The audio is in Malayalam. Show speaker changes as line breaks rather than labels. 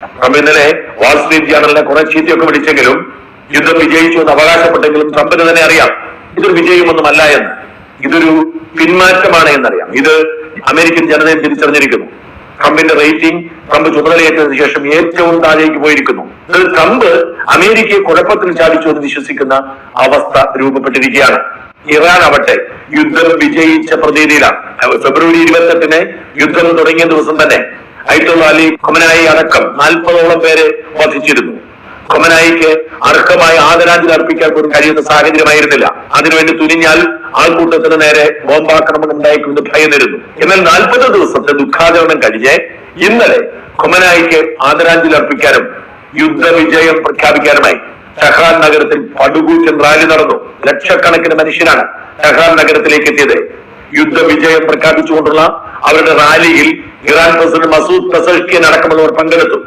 ട്രംപ് ഇന്നലെ വാൾസ്ട്രീറ്റ് ജേണലിനെ കുറെ ചീത്തയൊക്കെ വിളിച്ചെങ്കിലും യുദ്ധം വിജയിച്ചു എന്ന് അവകാശപ്പെട്ടെങ്കിലും ട്രംപിന് തന്നെ അറിയാം ഇതൊരു വിജയമൊന്നുമല്ല എന്ന്. ഇതൊരു പിന്മാറ്റമാണ് എന്നറിയാം. ഇത് അമേരിക്കൻ ജനതയും തിരിച്ചറിഞ്ഞിരിക്കുന്നു. ട്രംപിന്റെ റേറ്റിംഗ് ട്രംപ് ചുമതലയേറ്റതിനു ശേഷം ഏറ്റവും താഴേക്ക് പോയിരിക്കുന്നു. ട്രംപ് അമേരിക്കയെ കുഴപ്പത്തിൽ ചാടിച്ചു എന്ന് വിശ്വസിക്കുന്ന അവസ്ഥ രൂപപ്പെട്ടിരിക്കുകയാണ്. ഇറാൻ ആവട്ടെ യുദ്ധം വിജയിച്ച പ്രതീതിയിലാണ്. ഫെബ്രുവരി 28 യുദ്ധം തുടങ്ങിയ ദിവസം തന്നെ അയത്തുള്ള അലി ഖൊമനായി അടക്കം 40ഓളം പേരെ വധിച്ചിരുന്നു. ഖൊമനായിക്ക് അർഹമായ ആദരാഞ്ജലി അർപ്പിക്കാൻ പോലും കഴിയുന്ന സാഹചര്യമായിരുന്നില്ല. അതിനുവേണ്ടി തുനിഞ്ഞാൽ ആൾക്കൂട്ടത്തിന് നേരെ ബോംബാക്രമണം ഉണ്ടായിരിക്കുമെന്ന് ഭയന്നിരുന്നു. എന്നാൽ 40 ദിവസത്തെ ദുഃഖാചരണം കഴിഞ്ഞ് ഇന്നലെ ഖൊമനായിക്ക് ആദരാഞ്ജലി അർപ്പിക്കാനും യുദ്ധവിജയം പ്രഖ്യാപിക്കാനുമായി ടെഹ്റാൻ നഗരത്തിൽ പടുകൂറ്റൻ റാലി നടന്നു. ലക്ഷക്കണക്കിന് മനുഷ്യരാണ് ടെഹ്റാൻ നഗരത്തിലേക്ക് എത്തിയത്. യുദ്ധവിജയം പ്രഖ്യാപിച്ചുകൊണ്ടുള്ള അവരുടെ റാലിയിൽ ഇറാൻ പ്രസിഡന്റ് മസൂദ് പെസഷ്കിയൻ അടക്കമുള്ളവർ പങ്കെടുത്തു.